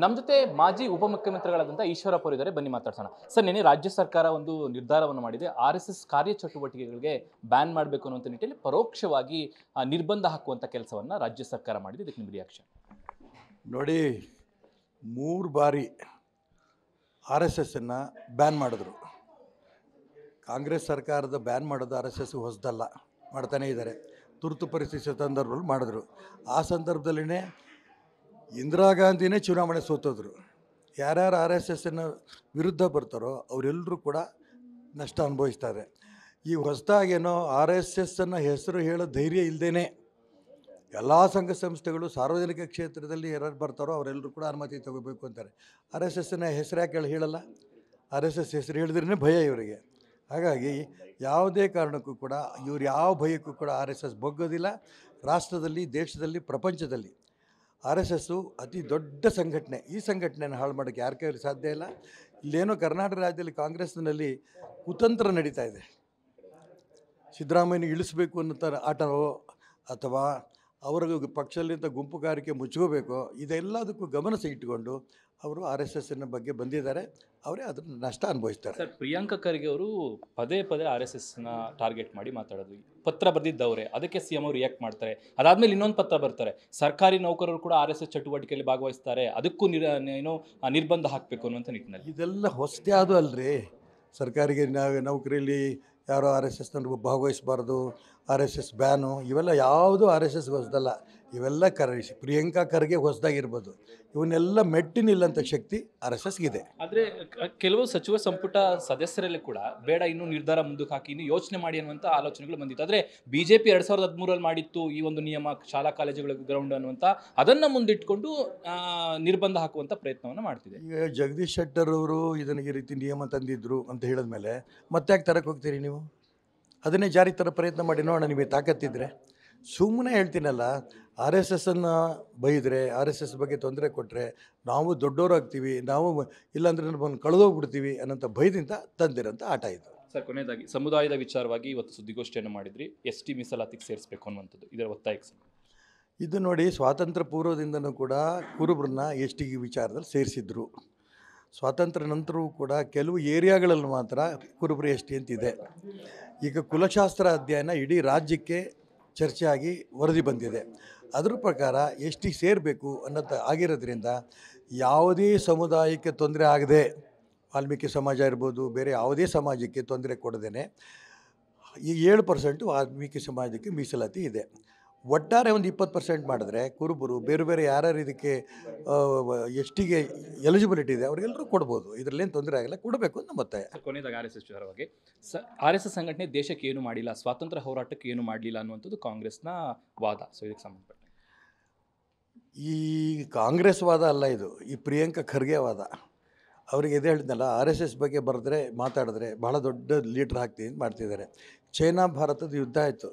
ನಮ್ಮ ಜೊತೆ ಮಾಜಿ ಉಪಮುಖ್ಯಮಂತ್ರಿಗಳಾದಂಥ ಈಶ್ವರಪ್ಪ ಅವರು ಇದ್ದಾರೆ, ಬನ್ನಿ ಮಾತಾಡ್ಸೋಣ. ಸರ್, ನಿನ್ನೆ ರಾಜ್ಯ ಸರ್ಕಾರ ಒಂದು ನಿರ್ಧಾರವನ್ನು ಮಾಡಿದೆ. RSS ಕಾರ್ಯಚಟುವಟಿಕೆಗಳಿಗೆ ಬ್ಯಾನ್ ಮಾಡಬೇಕು ಅನ್ನುವಂಥ ನಿಟ್ಟಿನಲ್ಲಿ ಪರೋಕ್ಷವಾಗಿ ನಿರ್ಬಂಧ ಹಾಕುವಂಥ ಕೆಲಸವನ್ನು ರಾಜ್ಯ ಸರ್ಕಾರ ಮಾಡಿದೆ. ಇದಕ್ಕೆ ನಿಮ್ಮ ರಿಯಾಕ್ಷನ್ ನೋಡಿ. 3 ಬಾರಿ RSSನ್ನು ಬ್ಯಾನ್ ಮಾಡಿದ್ರು. ಕಾಂಗ್ರೆಸ್ ಸರ್ಕಾರದ ಬ್ಯಾನ್ ಮಾಡೋದು RSS ಹೊಸದಲ್ಲ, ಮಾಡ್ತಾನೇ ಇದ್ದಾರೆ. ತುರ್ತು ಪರಿಸ್ಥಿತಿ ಸಂದರ್ಭದಲ್ಲಿ ಮಾಡಿದ್ರು. ಆ ಸಂದರ್ಭದಲ್ಲಿನೇ ಇಂದಿರಾ ಗಾಂಧಿನೇ ಚುನಾವಣೆ ಸೋತೋದ್ರು. ಯಾರ್ಯಾರು RSSನ ವಿರುದ್ಧ ಬರ್ತಾರೋ ಅವರೆಲ್ಲರೂ ಕೂಡ ನಷ್ಟ ಅನುಭವಿಸ್ತಾರೆ. ಈ ಹೊಸದಾಗೇನೋ RSSನ್ನು ಹೆಸರು ಹೇಳೋ ಧೈರ್ಯ ಇಲ್ಲದೇ ಎಲ್ಲ ಸಂಘ ಸಂಸ್ಥೆಗಳು ಸಾರ್ವಜನಿಕ ಕ್ಷೇತ್ರದಲ್ಲಿ ಯಾರು ಬರ್ತಾರೋ ಅವರೆಲ್ಲರೂ ಕೂಡ ಅನುಮತಿ ತಗೋಬೇಕು ಅಂತಾರೆ. RSSನ ಹೆಸರು ಯಾಕೆ ಹೇಳಲ್ಲ? RSS ಹೆಸರು ಹೇಳಿದ್ರೇ ಭಯ ಇವರಿಗೆ. ಹಾಗಾಗಿ ಯಾವುದೇ ಕಾರಣಕ್ಕೂ ಕೂಡ ಇವ್ರು ಯಾವ ಭಯಕ್ಕೂ ಕೂಡ RSS ಬಗ್ಗೋದಿಲ್ಲ. ರಾಷ್ಟ್ರದಲ್ಲಿ, ದೇಶದಲ್ಲಿ, ಪ್ರಪಂಚದಲ್ಲಿ RSSಸು ಅತಿ ದೊಡ್ಡ ಸಂಘಟನೆ. ಈ ಸಂಘಟನೆಯನ್ನು ಹಾಳು ಮಾಡೋಕ್ಕೆ ಯಾರ ಕೈಯಲ್ಲಿ ಸಾಧ್ಯ ಇಲ್ಲ. ಇಲ್ಲೇನೋ ಕರ್ನಾಟಕ ರಾಜ್ಯದಲ್ಲಿ ಕಾಂಗ್ರೆಸ್ನಲ್ಲಿ ಕುತಂತ್ರ ನಡೀತಾ ಇದೆ. ಸಿದ್ದರಾಮಯ್ಯನ ಇಳಿಸಬೇಕು ಅನ್ನೋ ಆಟವೋ ಅಥವಾ ಅವರ ಪಕ್ಷದಲ್ಲಿಂದ ಗುಂಪುಗಾರಿಕೆ ಮುಚ್ಕೋಬೇಕೋ, ಇದೆಲ್ಲದಕ್ಕೂ ಗಮನ ಇಟ್ಟುಕೊಂಡು ಅವರು RSSನ ಬಗ್ಗೆ ಬಂದಿದ್ದಾರೆ. ಅವರೇ ಅದನ್ನು ನಷ್ಟ ಅನುಭವಿಸ್ತಾರೆ. ಸರ್, ಪ್ರಿಯಾಂಕಾ ಖರ್ಗೆ ಅವರು ಪದೇ ಪದೇ RSSನ ಟಾರ್ಗೆಟ್ ಮಾಡಿ ಮಾತಾಡೋದು, ಪತ್ರ ಬರೆದಿದ್ದವರೇ, ಅದಕ್ಕೆ CM ಅವರು ರಿಯಾಕ್ಟ್ ಮಾಡ್ತಾರೆ. ಅದಾದಮೇಲೆ ಇನ್ನೊಂದು ಪತ್ರ ಬರ್ತಾರೆ, ಸರ್ಕಾರಿ ನೌಕರರು ಕೂಡ RSS ಚಟುವಟಿಕೆಯಲ್ಲಿ ಭಾಗವಹಿಸ್ತಾರೆ, ಅದಕ್ಕೂ ನಿರ್ಬಂಧ ಹಾಕಬೇಕು ಅನ್ನುವಂಥ ನಿಟ್ಟಿನಲ್ಲಿ. ಇದೆಲ್ಲ ಹೊಸದೇ ಅದು ಅಲ್ರಿ. ಸರ್ಕಾರಿಗೆ ನೌಕರಿಯಲ್ಲಿ ಯಾರೋ RSSನ ಭಾಗವಹಿಸಬಾರ್ದು, RSS ಬ್ಯಾನು, ಇವೆಲ್ಲ ಯಾವುದು RSS ಹೊಸದಲ್ಲ. ಇವೆಲ್ಲ ಪ್ರಿಯಾಂಕಾ ಖರ್ಗೆ ಹೊಸದಾಗಿರ್ಬೋದು. ಇವನ್ನೆಲ್ಲ ಮೆಟ್ಟಿನಿಲ್ಲಂಥ ಶಕ್ತಿ RSSಗಿದೆ. ಆದರೆ ಕೆಲವು ಸಚಿವ ಸಂಪುಟ ಸದಸ್ಯರಲ್ಲಿ ಕೂಡ ಬೇಡ, ಇನ್ನೂ ನಿರ್ಧಾರ ಮುಂದಕ್ಕೆ ಹಾಕಿ ಇನ್ನೂ ಯೋಚನೆ ಮಾಡಿ ಅನ್ನುವಂಥ ಆಲೋಚನೆಗಳು ಬಂದಿತ್ತು. ಆದರೆ BJP 2013 ಮಾಡಿತ್ತು ಈ ಒಂದು ನಿಯಮ, ಶಾಲಾ ಕಾಲೇಜುಗಳ ಗ್ರೌಂಡ್ ಅನ್ನುವಂಥ, ಅದನ್ನು ಮುಂದಿಟ್ಕೊಂಡು ನಿರ್ಬಂಧ ಹಾಕುವಂಥ ಪ್ರಯತ್ನವನ್ನು ಮಾಡ್ತಿದೆ. ಈಗ ಜಗದೀಶ್ ಶೆಟ್ಟರ್ ಅವರು ಇದನ್ನು ಈ ರೀತಿ ನಿಯಮ ತಂದಿದ್ರು ಅಂತ ಹೇಳಿದ್ಮೇಲೆ ಮತ್ತೆ ಯಾಕೆ ತರಕ್ಕೆ ಹೋಗ್ತೀರಿ ನೀವು? ಅದನ್ನೇ ಜಾರಿ ಥರ ಪ್ರಯತ್ನ ಮಾಡಿ ನೋಡೋಣ, ನಿಮಗೆ ತಾಕತ್ತಿದ್ರೆ. ಸುಮ್ಮನೆ ಹೇಳ್ತೀನಲ್ಲ, RSSನ್ನು ಬೈದರೆ, RSS ಬಗ್ಗೆ ತೊಂದರೆ ಕೊಟ್ಟರೆ ನಾವು ದೊಡ್ಡವರಾಗ್ತೀವಿ, ನಾವು ಇಲ್ಲಾಂದ್ರೆ ನಮ್ಮನ್ನು ಕಳೆದೋಗ್ಬಿಡ್ತೀವಿ ಅನ್ನೋಂಥ ಭಯದಿಂದ ತಂದಿರೋಂಥ ಆಟ ಇದು. ಸರ್, ಕೊನೆಯದಾಗಿ ಸಮುದಾಯದ ವಿಚಾರವಾಗಿ ಇವತ್ತು ಸುದ್ದಿಗೋಷ್ಠಿಯನ್ನು ಮಾಡಿದ್ರಿ. ST ಮೀಸಲಾತಿಗೆ ಸೇರಿಸಬೇಕು ಅನ್ನುವಂಥದ್ದು, ಇದರ ಒತ್ತಾಯಕ್ಕೆ ಇದು ನೋಡಿ, ಸ್ವಾತಂತ್ರ್ಯ ಪೂರ್ವದಿಂದನೂ ಕೂಡ ಕುರುಬರನ್ನ ST ವಿಚಾರದಲ್ಲಿ ಸೇರಿಸಿದ್ರು. ಸ್ವಾತಂತ್ರ್ಯ ನಂತರವೂ ಕೂಡ ಕೆಲವು ಏರಿಯಾಗಳಲ್ಲಿ ಮಾತ್ರ ಕುರುಬರು ST ಅಂತಿದೆ. ಈಗ ಕುಲಶಾಸ್ತ್ರ ಅಧ್ಯಯನ ಇಡೀ ರಾಜ್ಯಕ್ಕೆ ಚರ್ಚೆ ಆಗಿ ವರದಿ ಬಂದಿದೆ. ಅದರ ಪ್ರಕಾರ ST ಸೇರಬೇಕು ಅನ್ನೋದು ಆಗಿರೋದ್ರಿಂದ ಯಾವುದೇ ಸಮುದಾಯಕ್ಕೆ ತೊಂದರೆ ಆಗದೆ, ವಾಲ್ಮೀಕಿ ಸಮಾಜ ಇರ್ಬೋದು, ಬೇರೆ ಯಾವುದೇ ಸಮಾಜಕ್ಕೆ ತೊಂದರೆ ಕೊಡದೇನೆ ಈಗ 7% ವಾಲ್ಮೀಕಿ ಸಮಾಜಕ್ಕೆ ಮೀಸಲಾತಿ ಇದೆ. ಒಟ್ಟಾರೆ ಒಂದು 20% ಮಾಡಿದ್ರೆ ಕುರುಬರು, ಬೇರೆ ಬೇರೆ ಯಾರ್ಯಾರು ಇದಕ್ಕೆ STಗೆ ಎಲಿಜಿಬಿಲಿಟಿ ಇದೆ ಅವರಿಗೆಲ್ಲರೂ ಕೊಡ್ಬೋದು. ಇದರಲ್ಲೇನು ತೊಂದರೆ ಆಗಿಲ್ಲ, ಕೊಡಬೇಕು ಅಂತ ಒತ್ತಾಯ. ಕೊನೆಯದಾಗಿ RSS ವಿಚಾರವಾಗಿ, RSS ಸಂಘಟನೆ ದೇಶಕ್ಕೆ ಏನು ಮಾಡಿಲ್ಲ, ಸ್ವಾತಂತ್ರ್ಯ ಹೋರಾಟಕ್ಕೆ ಏನು ಮಾಡಲಿಲ್ಲ ಅನ್ನುವಂಥದ್ದು ಕಾಂಗ್ರೆಸ್ನ ವಾದ. ಸೊ ಇದಕ್ಕೆ ಸಂಬಂಧಪಟ್ಟ ಈ ಕಾಂಗ್ರೆಸ್ ವಾದ ಅಲ್ಲ ಇದು, ಈ ಪ್ರಿಯಾಂಕಾ ಖರ್ಗೆ ವಾದ. ಅವರಿಗೆ ಎದೆ ಹೇಳಿದ್ನಲ್ಲ, RSS ಬಗ್ಗೆ ಬರೆದ್ರೆ ಮಾತಾಡಿದ್ರೆ ಬಹಳ ದೊಡ್ಡ ಲೀಡ್ರ್ ಹಾಕ್ತೀನಿ ಅಂತ ಮಾಡ್ತಿದ್ದಾರೆ. ಚೈನಾ ಭಾರತದ ಯುದ್ಧ ಆಯಿತು,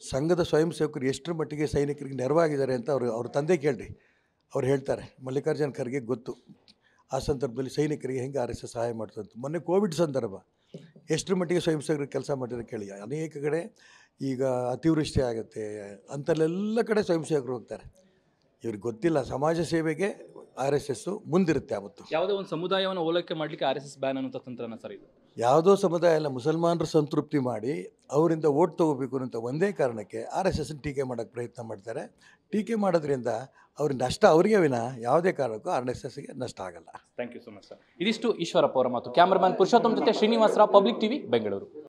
ಸಂಘದ ಸ್ವಯಂ ಸೇವಕರು ಎಷ್ಟರ ಮಟ್ಟಿಗೆ ಸೈನಿಕರಿಗೆ ನೆರವಾಗಿದ್ದಾರೆ ಅಂತ ಅವ್ರ ತಂದೆ ಕೇಳ್ರಿ, ಅವ್ರು ಹೇಳ್ತಾರೆ. ಮಲ್ಲಿಕಾರ್ಜುನ್ ಖರ್ಗೆ ಗೊತ್ತು ಆ ಸಂದರ್ಭದಲ್ಲಿ ಸೈನಿಕರಿಗೆ ಹೆಂಗೆ RSS ಸಹಾಯ ಮಾಡ್ತಂತ. ಮೊನ್ನೆ ಕೋವಿಡ್ ಸಂದರ್ಭ ಎಷ್ಟರ ಮಟ್ಟಿಗೆ ಸ್ವಯಂ ಸೇವಕರಿಗೆ ಕೆಲಸ ಮಾಡಿದ್ರೆ ಕೇಳಿ. ಅನೇಕ ಕಡೆ ಈಗ ಅತಿವೃಷ್ಟಿ ಆಗುತ್ತೆ, ಅಂಥಲ್ಲೆಲ್ಲ ಕಡೆ ಸ್ವಯಂ ಸೇವಕರು ಹೋಗ್ತಾರೆ. ಇವ್ರಿಗೆ ಗೊತ್ತಿಲ್ಲ, ಸಮಾಜ ಸೇವೆಗೆ RSS ಮುಂದಿರುತ್ತೆ. ಅವತ್ತು ಯಾವುದೋ ಒಂದು ಸಮುದಾಯವನ್ನು ಓಲೈಕೆ ಮಾಡಲಿಕ್ಕೆ RSS ಬ್ಯಾನ್ ಅನ್ನುವಂಥ ತಂತ್ರನ ಸರ್ ಇದು. ಯಾವುದೋ ಸಮುದಾಯ ಎಲ್ಲ ಮುಸಲ್ಮಾನರು ಸಂತೃಪ್ತಿ ಮಾಡಿ ಅವರಿಂದ ಓಟ್ ತೊಗೋಬೇಕು ಅನ್ನೋ ಒಂದೇ ಕಾರಣಕ್ಕೆ RSSನ ಟೀಕೆ ಮಾಡೋಕ್ಕೆ ಪ್ರಯತ್ನ ಮಾಡ್ತಾರೆ. ಟೀಕೆ ಮಾಡೋದ್ರಿಂದ ಅವ್ರಿಗೆ ನಷ್ಟ ಅವರಿಗೆ ವಿನ ಯಾವುದೇ ಕಾರಣಕ್ಕೂ RSSಗೆ ನಷ್ಟ ಆಗಲ್ಲ. Thank you so much sir. ಇದಿಷ್ಟು ಈಶ್ವರಪ್ಪ ಅವರ ಮಾತು. ಕ್ಯಾಮರಾಮನ್ ಪುರುಷೋತ್ತಮ್ ಜೊತೆ ಶ್ರೀನಿವಾಸ ರಾವ್, ಪಬ್ಲಿಕ್ TV, ಬೆಂಗಳೂರು.